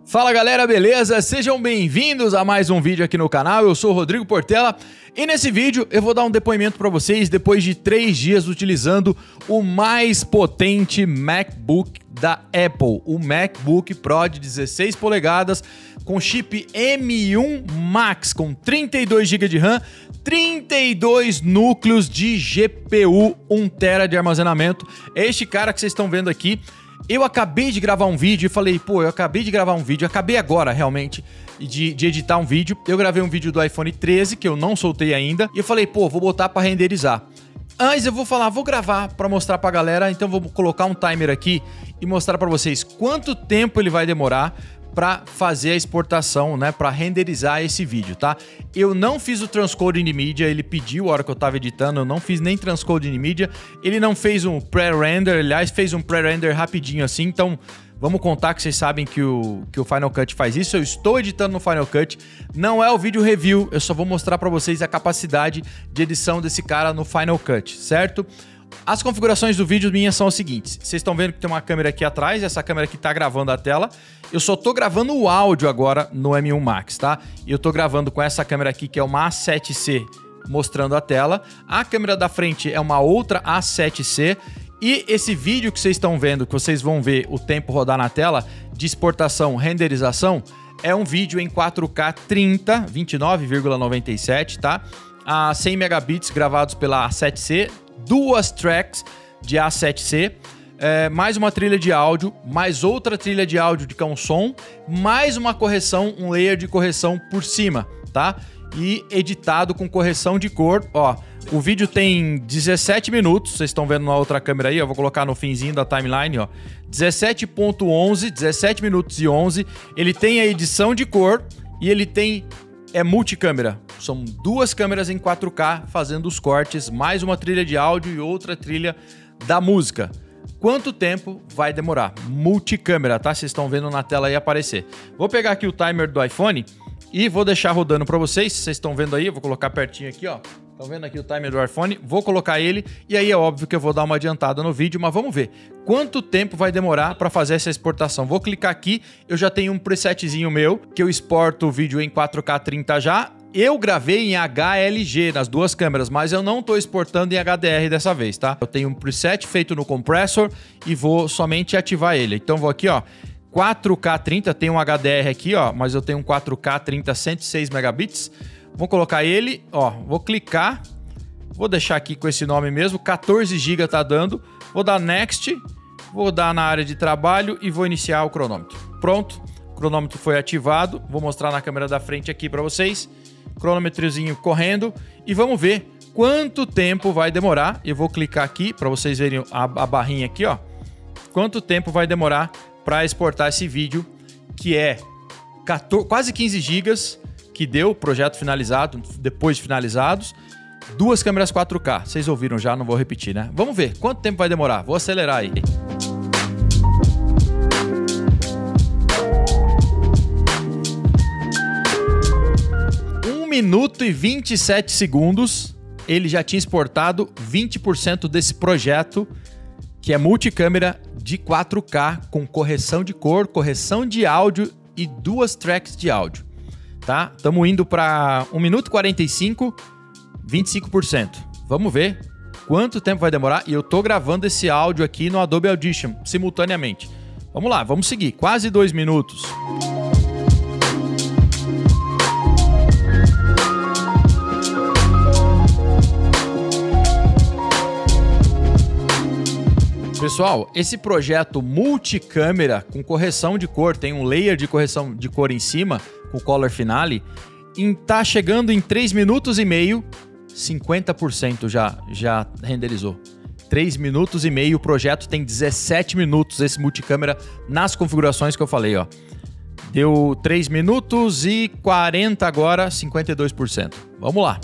Fala galera, beleza? Sejam bem-vindos a mais um vídeo aqui no canal. Eu sou o Rodrigo Portela e nesse vídeo eu vou dar um depoimento para vocês depois de 3 dias utilizando o mais potente MacBook da Apple, o MacBook Pro de 16 polegadas com chip M1 Max com 32 GB de RAM, 32 núcleos de GPU, 1 TB de armazenamento. É este cara que vocês estão vendo aqui. Eu acabei de gravar um vídeo e falei, pô, eu acabei de gravar um vídeo, acabei agora realmente de editar um vídeo. Eu gravei um vídeo do iPhone 13, que eu não soltei ainda, e eu falei, pô, vou botar pra renderizar. Antes eu vou falar, vou gravar pra mostrar pra galera, então vou colocar um timer aqui e mostrar pra vocês quanto tempo ele vai demorar para fazer a exportação, né, para renderizar esse vídeo, tá? Eu não fiz o transcoding de mídia, ele pediu a hora que eu tava editando, eu não fiz nem transcoding de mídia, ele não fez um pré-render, aliás, fez um pré-render rapidinho assim, então vamos contar que vocês sabem que o Final Cut faz isso. Eu estou editando no Final Cut, não é o vídeo review, eu só vou mostrar para vocês a capacidade de edição desse cara no Final Cut, certo? As configurações do vídeo minhas são as seguintes. Vocês estão vendo que tem uma câmera aqui atrás, essa câmera aqui tá gravando a tela. Eu só tô gravando o áudio agora no M1 Max, tá? E eu tô gravando com essa câmera aqui, que é uma A7C, mostrando a tela. A câmera da frente é uma outra A7C. E esse vídeo que vocês estão vendo, que vocês vão ver o tempo rodar na tela, de exportação, renderização, é um vídeo em 4K 30, 29,97, tá? A 100 megabits gravados pela A7C, 2 tracks de A7C, mais uma trilha de áudio, mais outra trilha de áudio de som, mais uma correção, um layer de correção por cima, tá? E editado com correção de cor, ó. O vídeo tem 17 minutos, vocês estão vendo na outra câmera aí, eu vou colocar no finzinho da timeline, ó. 17.11, 17 minutos e 11. Ele tem a edição de cor e ele tem multicâmera. São 2 câmeras em 4K fazendo os cortes, mais uma trilha de áudio e outra trilha da música. Quanto tempo vai demorar? Multicâmera, tá? Vocês estão vendo na tela aí aparecer. Vou pegar aqui o timer do iPhone e vou deixar rodando para vocês. Vocês estão vendo aí, eu vou colocar pertinho aqui, ó. Estão vendo aqui o timer do iPhone? Vou colocar ele e aí é óbvio que eu vou dar uma adiantada no vídeo, mas vamos ver quanto tempo vai demorar para fazer essa exportação. Vou clicar aqui, eu já tenho um presetzinho meu, que eu exporto o vídeo em 4K 30 já. Eu gravei em HLG nas 2 câmeras, mas eu não estou exportando em HDR dessa vez, tá? Eu tenho um preset feito no compressor e vou somente ativar ele. Então vou aqui, ó, 4K 30, tem um HDR aqui, ó, mas eu tenho um 4K 30 106 megabits. Vou colocar ele, ó, vou clicar, vou deixar aqui com esse nome mesmo, 14 GB tá dando, vou dar Next, vou dar na área de trabalho e vou iniciar o cronômetro. Pronto, o cronômetro foi ativado, vou mostrar na câmera da frente aqui para vocês, cronômetrozinho correndo e vamos ver quanto tempo vai demorar. Eu vou clicar aqui para vocês verem a barrinha aqui, ó, quanto tempo vai demorar para exportar esse vídeo, que é quase 15 GB, que deu o projeto finalizado, depois de finalizados, 2 câmeras 4K. Vocês ouviram já, não vou repetir, né? Vamos ver quanto tempo vai demorar. Vou acelerar aí. Um minuto e 27 segundos. Ele já tinha exportado 20% desse projeto, que é multicâmera de 4K com correção de cor, correção de áudio e 2 tracks de áudio. Tá? Estamos indo para 1 minuto e 45, 25%. Vamos ver quanto tempo vai demorar. E eu tô gravando esse áudio aqui no Adobe Audition simultaneamente. Vamos lá, vamos seguir. Quase 2 minutos. Pessoal, esse projeto multicâmera com correção de cor, tem um layer de correção de cor em cima, com o Color Finale, tá chegando em 3 minutos e meio, 50% já renderizou. 3 minutos e meio, o projeto tem 17 minutos, esse multicâmera, nas configurações que eu falei, ó. Deu 3 minutos e 40 agora, 52%. Vamos lá.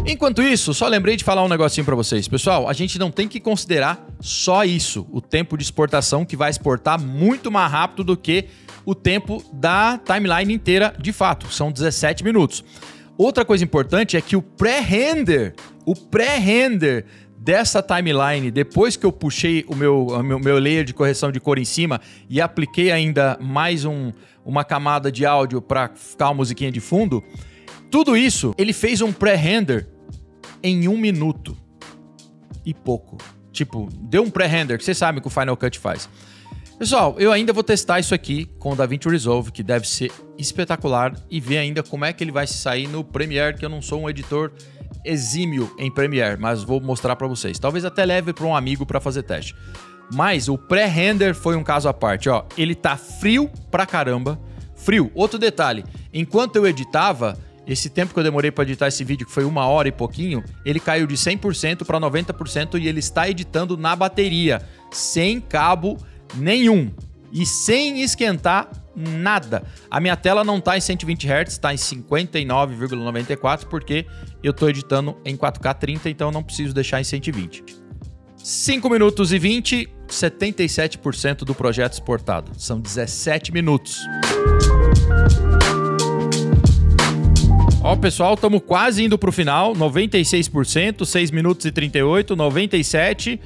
Enquanto isso, só lembrei de falar um negocinho para vocês. Pessoal, a gente não tem que considerar só isso, o tempo de exportação, que vai exportar muito mais rápido do que o tempo da timeline inteira, de fato, são 17 minutos. Outra coisa importante é que o pré-render dessa timeline, depois que eu puxei o meu layer de correção de cor em cima e apliquei ainda mais uma camada de áudio para ficar uma musiquinha de fundo, tudo isso ele fez um pré-render em 1 minuto e pouco. Tipo, deu um pré-render, que vocês sabem que o Final Cut faz. Pessoal, eu ainda vou testar isso aqui com o DaVinci Resolve, que deve ser espetacular, e ver ainda como é que ele vai se sair no Premiere, que eu não sou um editor exímio em Premiere, mas vou mostrar para vocês. Talvez até leve para um amigo para fazer teste. Mas o pré-render foi um caso à parte, ó. Ele tá frio pra caramba. Frio. Outro detalhe, enquanto eu editava, esse tempo que eu demorei para editar esse vídeo, que foi 1 hora e pouquinho, ele caiu de 100% para 90% e ele está editando na bateria, sem cabo nenhum e sem esquentar nada. A minha tela não está em 120 Hz, está em 59,94 porque eu estou editando em 4K 30, então eu não preciso deixar em 120. 5 minutos e 20, 77% do projeto exportado. São 17 minutos. Ó, pessoal, estamos quase indo para o final. 96%, 6 minutos e 38, 97,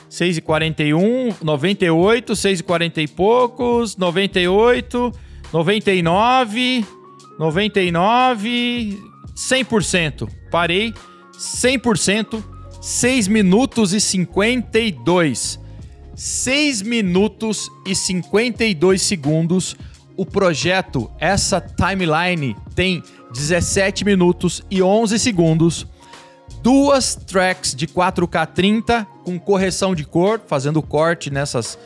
6 e 41, 98, 6 e 40 e poucos, 98, 99, 99, 100%. Parei, 100%, 6 minutos e 52. 6 minutos e 52 segundos. O projeto, essa timeline, tem 17 minutos e 11 segundos. 2 tracks de 4K 30 com correção de cor, fazendo corte nessas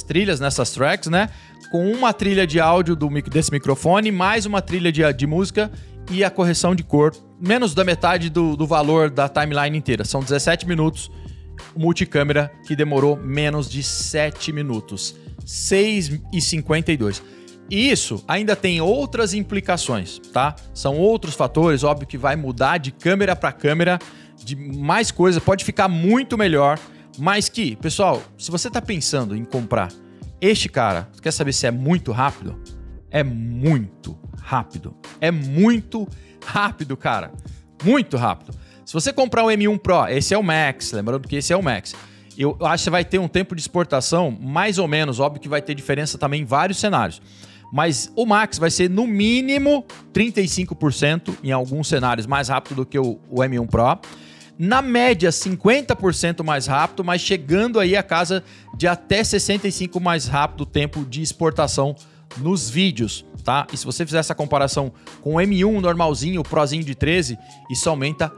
trilhas, nessas tracks, né? Com uma trilha de áudio desse microfone, mais uma trilha de música e a correção de cor, menos da metade do valor da timeline inteira. São 17 minutos, multicâmera que demorou menos de 7 minutos. 6 e 52. E isso ainda tem outras implicações, tá? São outros fatores, óbvio que vai mudar de câmera para câmera, de mais coisa, pode ficar muito melhor, mas que, pessoal, se você tá pensando em comprar este cara, você quer saber se é muito rápido? É muito rápido. É muito rápido, cara. Muito rápido. Se você comprar o M1 Pro, esse é o Max, lembrando que esse é o Max, eu acho que você vai ter um tempo de exportação mais ou menos, óbvio que vai ter diferença também em vários cenários. Mas o Max vai ser no mínimo 35% em alguns cenários mais rápido do que o M1 Pro. Na média, 50% mais rápido, mas chegando aí a casa de até 65% mais rápido o tempo de exportação nos vídeos, tá? E se você fizer essa comparação com o M1 normalzinho, o Prozinho de 13, isso aumenta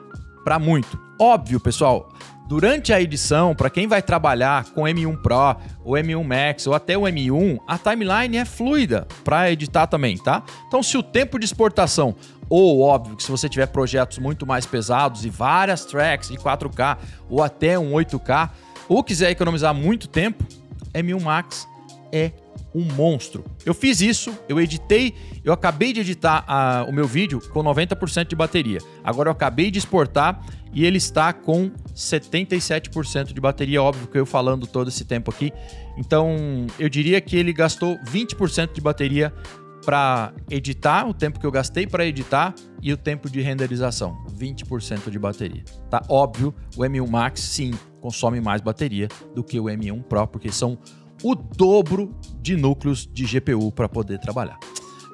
para muito. Óbvio, pessoal, durante a edição, para quem vai trabalhar com M1 Pro, o M1 Max ou até o M1, a timeline é fluida para editar também, tá? Então, se o tempo de exportação, ou óbvio que se você tiver projetos muito mais pesados e várias tracks de 4K ou até um 8K, ou quiser economizar muito tempo, M1 Max é um monstro. Eu fiz isso, eu acabei de editar o meu vídeo com 90% de bateria. Agora eu acabei de exportar e ele está com 77% de bateria, óbvio que eu falando todo esse tempo aqui. Então eu diria que ele gastou 20% de bateria para editar, o tempo que eu gastei para editar e o tempo de renderização, 20% de bateria. Tá óbvio, o M1 Max sim consome mais bateria do que o M1 Pro, porque são o dobro de núcleos de GPU para poder trabalhar.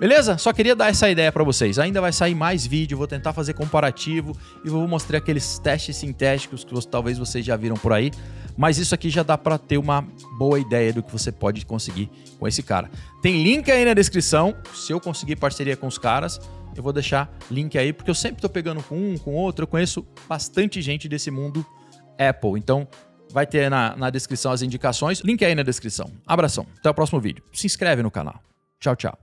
Beleza? Só queria dar essa ideia para vocês. Ainda vai sair mais vídeo, vou tentar fazer comparativo e vou mostrar aqueles testes sintéticos que talvez vocês já viram por aí. Mas isso aqui já dá para ter uma boa ideia do que você pode conseguir com esse cara. Tem link aí na descrição. Se eu conseguir parceria com os caras, eu vou deixar link aí, porque eu sempre estou pegando com um, com outro. Eu conheço bastante gente desse mundo Apple. Então, vai ter na descrição as indicações. Link aí na descrição. Abração. Até o próximo vídeo. Se inscreve no canal. Tchau, tchau.